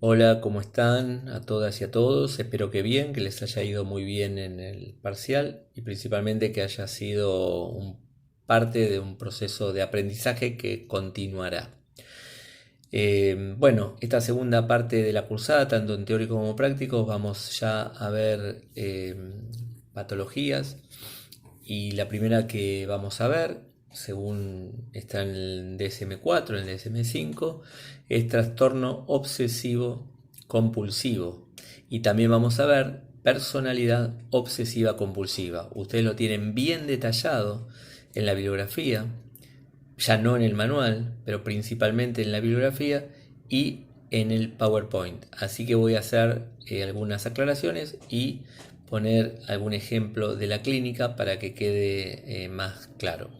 Hola, ¿cómo están a todas y a todos? Espero que bien, que les haya ido muy bien en el parcial y principalmente que haya sido parte de un proceso de aprendizaje que continuará. Bueno, esta segunda parte de la cursada, tanto en teórico como práctico, vamos ya a ver patologías y la primera que vamos a ver, según está en el DSM-4, en el DSM-5, es trastorno obsesivo compulsivo. Y también vamos a ver personalidad obsesiva compulsiva. Ustedes lo tienen bien detallado en la bibliografía, ya no en el manual, pero principalmente en la bibliografía y en el PowerPoint. Así que voy a hacer algunas aclaraciones y poner algún ejemplo de la clínica para que quede más claro.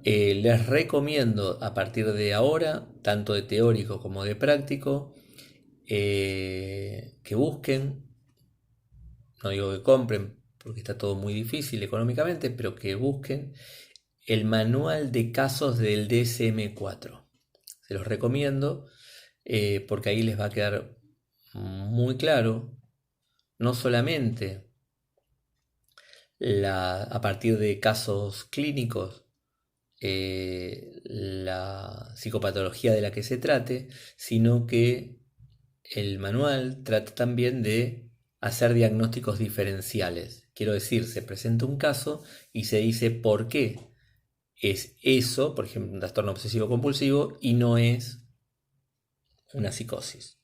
Les recomiendo a partir de ahora, tanto de teórico como de práctico, que busquen, no digo que compren porque está todo muy difícil económicamente, pero que busquen el manual de casos del DSM-4. Se los recomiendo porque ahí les va a quedar muy claro, no solamente a partir de casos clínicos, la psicopatología de la que se trate, sino que el manual trata también de hacer diagnósticos diferenciales. Quiero decir, se presenta un caso y se dice por qué es eso, por ejemplo, un trastorno obsesivo compulsivo, y no es una psicosis.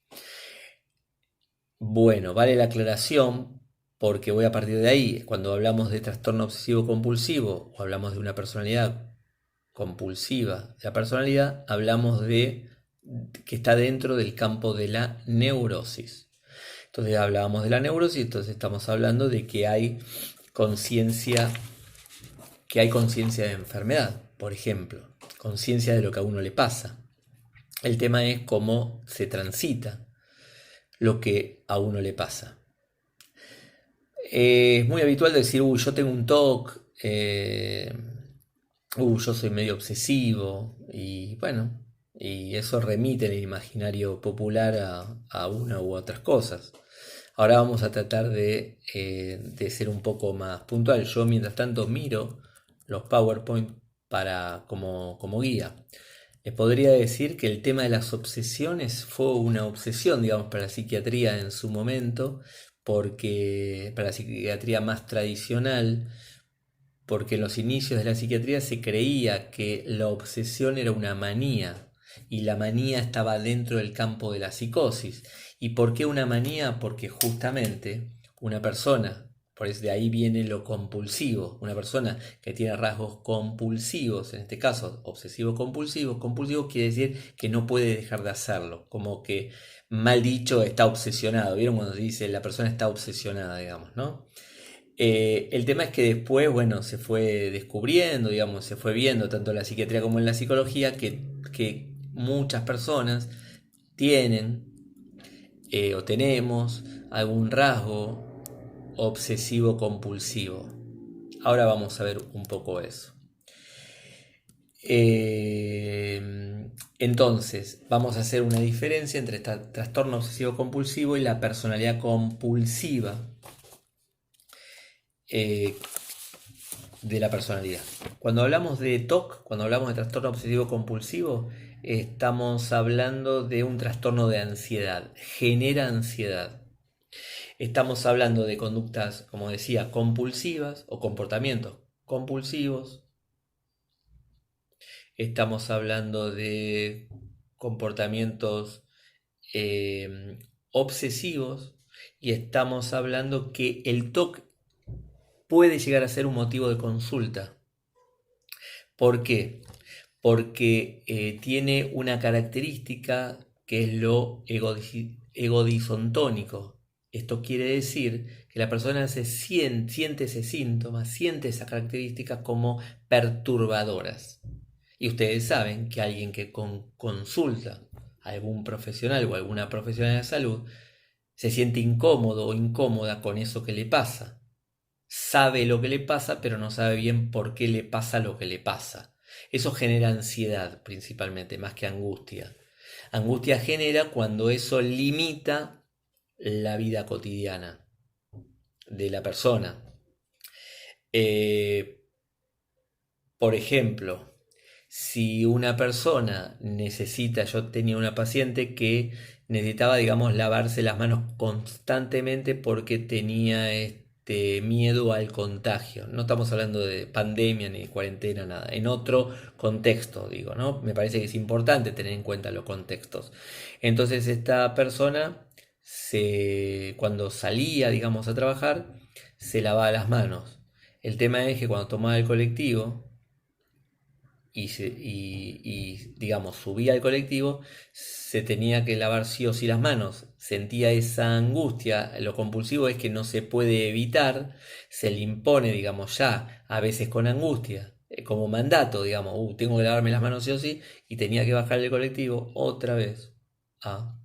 Bueno, vale la aclaración porque voy a partir de ahí, cuando hablamos de trastorno obsesivo compulsivo o hablamos de una personalidad compulsiva de la personalidad, hablamos de que está dentro del campo de la neurosis. Entonces hablábamos de la neurosis, entonces estamos hablando de conciencia, que hay conciencia de enfermedad, por ejemplo, conciencia de lo que a uno le pasa. El tema es cómo se transita lo que a uno le pasa. Es muy habitual decir, yo tengo un TOC, yo soy medio obsesivo, y bueno, y eso remite en el imaginario popular a una u otras cosas. Ahora vamos a tratar de ser un poco más puntual. Yo mientras tanto miro los PowerPoint como guía. Les podría decir que el tema de las obsesiones fue una obsesión, digamos, para la psiquiatría en su momento, porque para la psiquiatría más tradicional, porque en los inicios de la psiquiatría se creía que la obsesión era una manía y la manía estaba dentro del campo de la psicosis. ¿Y por qué una manía? Porque justamente una persona, por eso de ahí viene lo compulsivo, una persona que tiene rasgos compulsivos, en este caso obsesivo compulsivo, compulsivo quiere decir que no puede dejar de hacerlo, como que mal dicho está obsesionado. ¿Vieron cuando se dice la persona está obsesionada, digamos, ¿no? El tema es que después, bueno, se fue descubriendo, digamos, se fue viendo tanto en la psiquiatría como en la psicología que muchas personas tienen o tenemos algún rasgo obsesivo compulsivo. Ahora vamos a ver un poco eso. Entonces, vamos a hacer una diferencia entre trastorno obsesivo compulsivo y la personalidad compulsiva. eh, de la personalidad. Cuando hablamos de TOC, cuando hablamos de trastorno obsesivo compulsivo, estamos hablando de un trastorno de ansiedad, genera ansiedad. Estamos hablando de conductas, como decía, compulsivas o comportamientos compulsivos. Estamos hablando de comportamientos obsesivos y estamos hablando que el TOC puede llegar a ser un motivo de consulta. ¿Por qué? Porque tiene una característica que es lo egodisontónico. Esto quiere decir que la persona siente ese síntoma, siente esas características como perturbadoras. Y ustedes saben que alguien que consulta a algún profesional o alguna profesional de salud se siente incómodo o incómoda con eso que le pasa. Sabe lo que le pasa, pero no sabe bien por qué le pasa lo que le pasa. Eso genera ansiedad principalmente, más que angustia. Angustia genera cuando eso limita la vida cotidiana de la persona. Eh, por ejemplo, si una persona necesita, yo tenía una paciente que necesitaba, digamos, lavarse las manos constantemente porque tenía miedo al contagio. No estamos hablando de pandemia ni de cuarentena, nada. En otro contexto, digo, ¿no? Me parece que es importante tener en cuenta los contextos. Entonces esta persona, cuando salía, digamos, a trabajar, se lavaba las manos. El tema es que cuando tomaba el colectivo, digamos, subía al colectivo, se tenía que lavar sí o sí las manos. Sentía esa angustia. Lo compulsivo es que no se puede evitar, se le impone, digamos, ya, a veces con angustia, como mandato, digamos, tengo que lavarme las manos sí o sí, y tenía que bajar el colectivo otra vez a,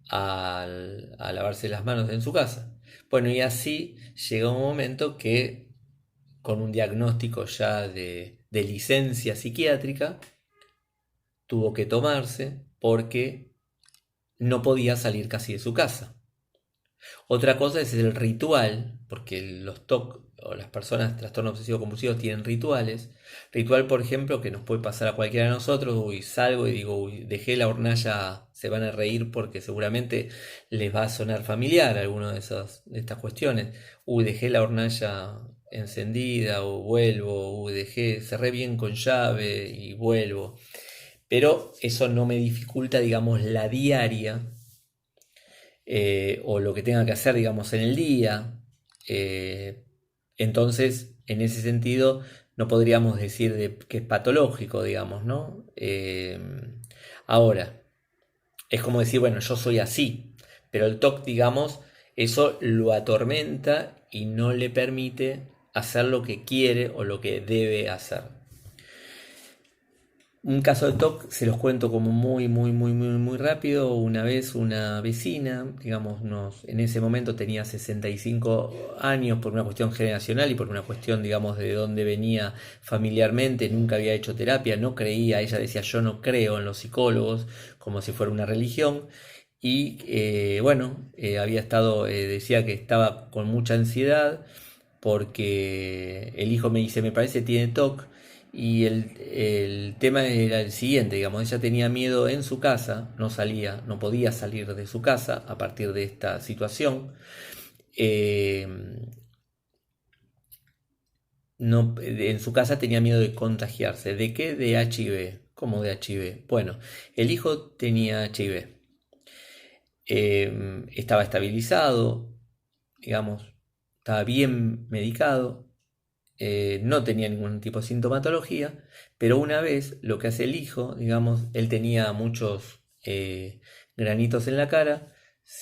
a lavarse las manos en su casa. Bueno, y así llega un momento que con un diagnóstico ya de licencia psiquiátrica, tuvo que tomarse porque no podía salir casi de su casa. Otra cosa es el ritual, porque los TOC o las personas trastorno obsesivo compulsivos tienen rituales. Ritual, por ejemplo, que nos puede pasar a cualquiera de nosotros. Uy, salgo y digo, uy, dejé la hornalla, se van a reír porque seguramente les va a sonar familiar alguna de estas cuestiones. Uy, dejé la hornalla encendida, o vuelvo, uy, cerré bien con llave y vuelvo. Pero eso no me dificulta, digamos, la diaria, o lo que tenga que hacer, digamos, en el día. Eh, entonces, en ese sentido, no podríamos decir que es patológico, digamos, ¿no? Ahora, es como decir, bueno, yo soy así, pero el TOC, digamos, eso lo atormenta y no le permite hacer lo que quiere o lo que debe hacer. Un caso de TOC se los cuento como muy rápido. Una vez una vecina, digamos, en ese momento tenía 65 años por una cuestión generacional y por una cuestión, digamos, de dónde venía familiarmente. Nunca había hecho terapia, no creía. Ella decía, yo no creo en los psicólogos, como si fuera una religión. Y bueno, decía que estaba con mucha ansiedad porque el hijo me dice, me parece tiene TOC. Y el tema era el siguiente, digamos, ella tenía miedo en su casa, no salía, no podía salir de su casa a partir de esta situación. Eh, en su casa tenía miedo de contagiarse. ¿De qué? De HIV. ¿Cómo de HIV? Bueno, el hijo tenía HIV. Estaba estabilizado, digamos, estaba bien medicado, no tenía ningún tipo de sintomatología, pero una vez lo que hace el hijo, digamos, él tenía muchos granitos en la cara,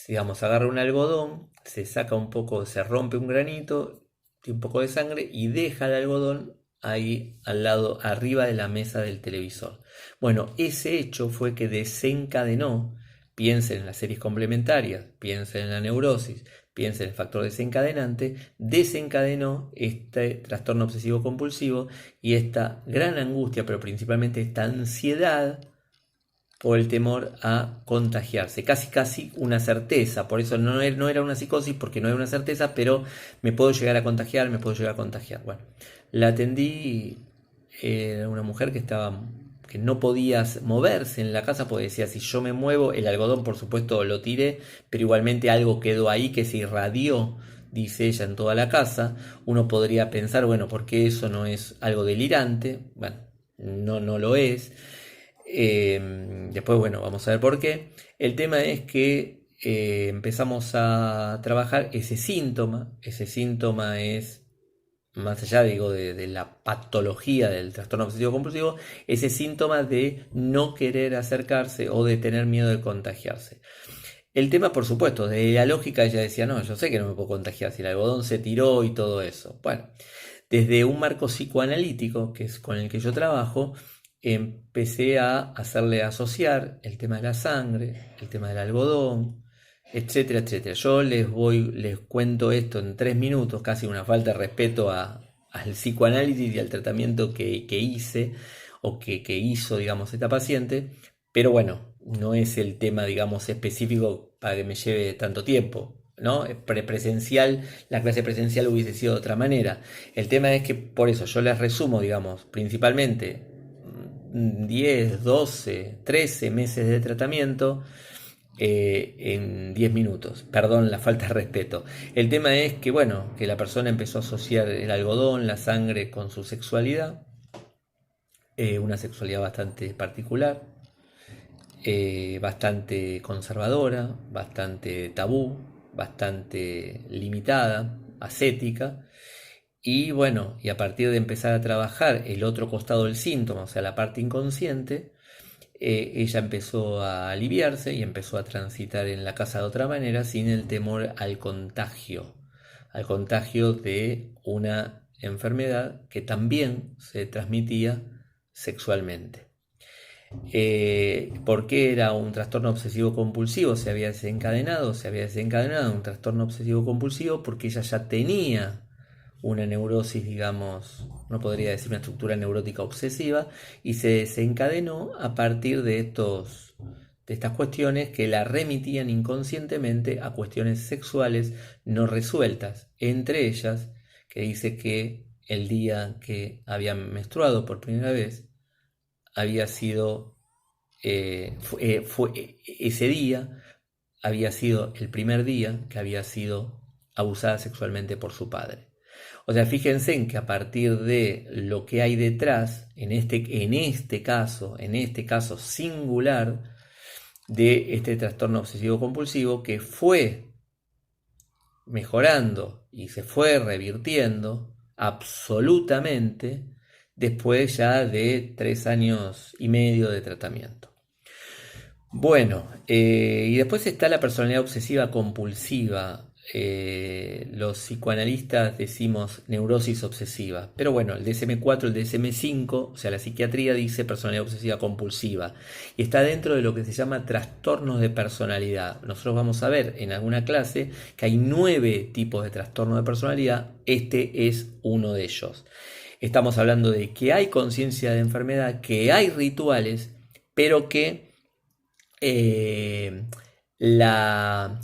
digamos, agarra un algodón, se saca un poco, se rompe un granito, tiene un poco de sangre y deja el algodón ahí al lado, arriba de la mesa del televisor. Bueno, ese hecho fue que desencadenó, piensen en las series complementarias, piensen en la neurosis, piensa en el factor desencadenante, desencadenó este trastorno obsesivo compulsivo y esta gran angustia, pero principalmente esta ansiedad por el temor a contagiarse, casi una certeza. Por eso no era una psicosis, porque no era una certeza, pero me puedo llegar a contagiar, me puedo llegar a contagiar. Bueno, la atendí, era una mujer que no podía moverse en la casa, porque decía, si yo me muevo, el algodón por supuesto lo tiré, pero igualmente algo quedó ahí que se irradió, dice ella, en toda la casa. Uno podría pensar, bueno, ¿por qué eso no es algo delirante? Bueno, no lo es. Después, bueno, vamos a ver por qué. El tema es que empezamos a trabajar ese síntoma. Ese síntoma es, más allá, digo, de la patología del trastorno obsesivo compulsivo, ese síntoma de no querer acercarse o de tener miedo de contagiarse. El tema, por supuesto, de la lógica, ella decía, no, yo sé que no me puedo contagiar si el algodón se tiró y todo eso. Bueno, desde un marco psicoanalítico, que es con el que yo trabajo, empecé a hacerle asociar el tema de la sangre, el tema del algodón, etcétera, etcétera. Yo les cuento esto en 3 minutos, casi una falta de respeto al psicoanálisis y al tratamiento que hice o que hizo, digamos, esta paciente. Pero bueno, no es el tema, digamos, específico para que me lleve tanto tiempo, ¿no? Presencial, la clase presencial hubiese sido de otra manera. El tema es que, por eso, yo les resumo, digamos, principalmente 10, 12, 13 meses de tratamiento en 10 minutos. Perdón la falta de respeto. El tema es que, bueno, que la persona empezó a asociar el algodón, la sangre con su sexualidad, una sexualidad bastante particular, bastante conservadora, bastante tabú, bastante limitada, ascética. Y bueno, y a partir de empezar a trabajar el otro costado del síntoma, o sea, la parte inconsciente, ella empezó a aliviarse y empezó a transitar en la casa de otra manera, sin el temor al contagio de una enfermedad que también se transmitía sexualmente. ¿Por qué era un trastorno obsesivo compulsivo? Se había desencadenado un trastorno obsesivo compulsivo porque ella ya tenía una neurosis, digamos, no podría decir una estructura neurótica obsesiva, y se desencadenó a partir de estas cuestiones que la remitían inconscientemente a cuestiones sexuales no resueltas, entre ellas que dice que el día que había menstruado por primera vez había sido, ese día había sido el primer día que había sido abusada sexualmente por su padre. O sea, fíjense en que a partir de lo que hay detrás, en este caso singular, de este trastorno obsesivo compulsivo que fue mejorando y se fue revirtiendo absolutamente después ya de 3 años y medio de tratamiento. Bueno, y después está la personalidad obsesiva compulsiva. Los psicoanalistas decimos neurosis obsesiva, pero bueno, el DSM-4, el DSM-5, o sea, la psiquiatría dice personalidad obsesiva compulsiva y está dentro de lo que se llama trastornos de personalidad. Nosotros vamos a ver en alguna clase que hay 9 tipos de trastornos de personalidad, este es uno de ellos. Estamos hablando de que hay conciencia de enfermedad, que hay rituales, pero que eh, la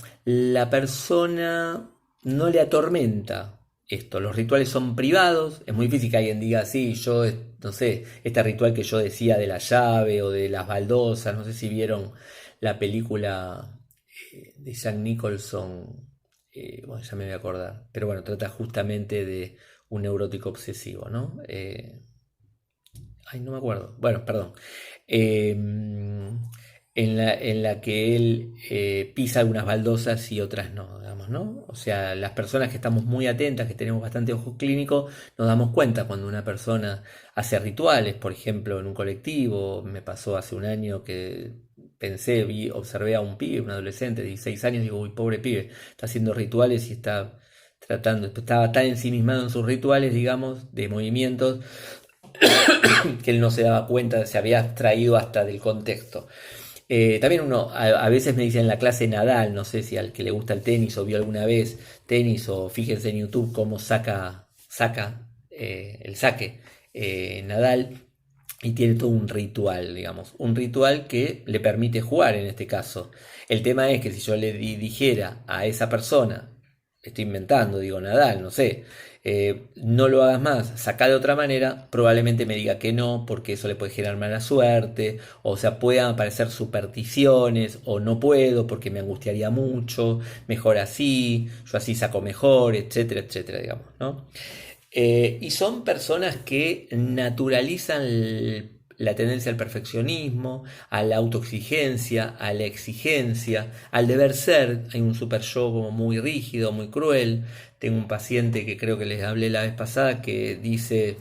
persona no le atormenta esto. Los rituales son privados. Es muy difícil que alguien diga, sí, yo, no sé, este ritual que yo decía de la llave o de las baldosas. No sé si vieron la película de Jack Nicholson. Bueno, ya me voy a acordar. Pero bueno, trata justamente de un neurótico obsesivo, ¿no? Ay, no me acuerdo. Bueno, perdón. Eh, en la que él pisa algunas baldosas y otras no, digamos, ¿no? O sea, las personas que estamos muy atentas, que tenemos bastante ojo clínico, nos damos cuenta cuando una persona hace rituales, por ejemplo, en un colectivo. Me pasó hace un año que observé a un pibe, un adolescente de 16 años, digo, uy, pobre pibe, está haciendo rituales y estaba tan ensimismado en sus rituales, digamos, de movimientos, que él no se daba cuenta, se había abstraído hasta del contexto. También uno, a veces me dicen en la clase Nadal, no sé si al que le gusta el tenis o vio alguna vez tenis, o fíjense en YouTube cómo saca el saque Nadal, y tiene todo un ritual, digamos, un ritual que le permite jugar en este caso. El tema es que si yo le dijera a esa persona, estoy inventando, digo Nadal, no sé, no lo hagas más, saca de otra manera, probablemente me diga que no, porque eso le puede generar mala suerte, o sea, puedan aparecer supersticiones, o no puedo porque me angustiaría mucho, mejor así, yo así saco mejor, etcétera, etcétera, digamos, ¿no? Y son personas que naturalizan la tendencia al perfeccionismo, a la autoexigencia, a la exigencia, al deber ser. Hay un super yo como muy rígido, muy cruel. Tengo un paciente que creo que les hablé la vez pasada que dice,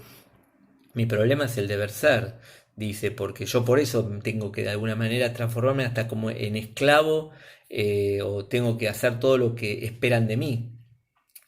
mi problema es el deber ser. Dice, porque yo por eso tengo que de alguna manera transformarme hasta como en esclavo, o tengo que hacer todo lo que esperan de mí.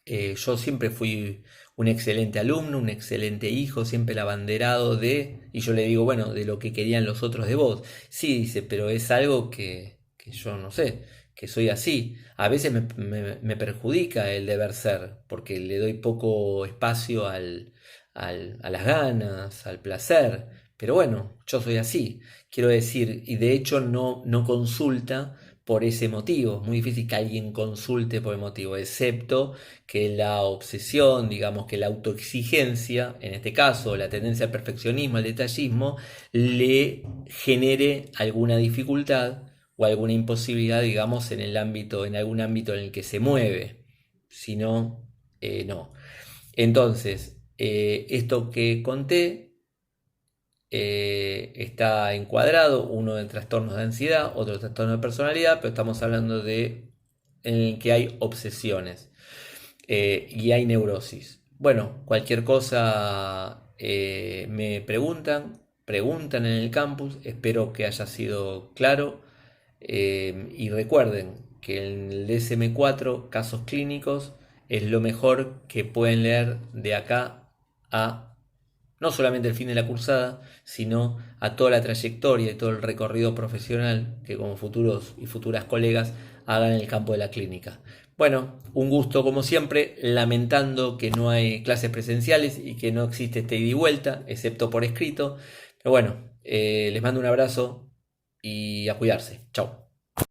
Yo siempre fui un excelente alumno, un excelente hijo, siempre el abanderado de, y yo le digo, bueno, de lo que querían los otros de vos. Sí, dice, pero es algo que yo no sé, que soy así. A veces me perjudica el deber ser, porque le doy poco espacio a las ganas, al placer, Pero bueno, yo soy así, quiero decir, y de hecho no consulta por ese motivo. Es muy difícil que alguien consulte por el motivo, excepto que la obsesión, digamos que la autoexigencia, en este caso la tendencia al perfeccionismo, al detallismo, le genere alguna dificultad o alguna imposibilidad, digamos, en el ámbito, en algún ámbito en el que se mueve. Si no, no. Entonces, esto que conté está encuadrado, uno en trastornos de ansiedad, otro en trastorno de personalidad, pero estamos hablando de en el que hay obsesiones y hay neurosis. Bueno, cualquier cosa me preguntan en el campus, espero que haya sido claro y recuerden que en el DSM-4 casos clínicos es lo mejor que pueden leer de acá a no solamente el fin de la cursada, sino a toda la trayectoria y todo el recorrido profesional que como futuros y futuras colegas hagan en el campo de la clínica. Bueno, un gusto como siempre, lamentando que no hay clases presenciales y que no existe este ida y vuelta, excepto por escrito. Pero bueno, les mando un abrazo y a cuidarse. Chao.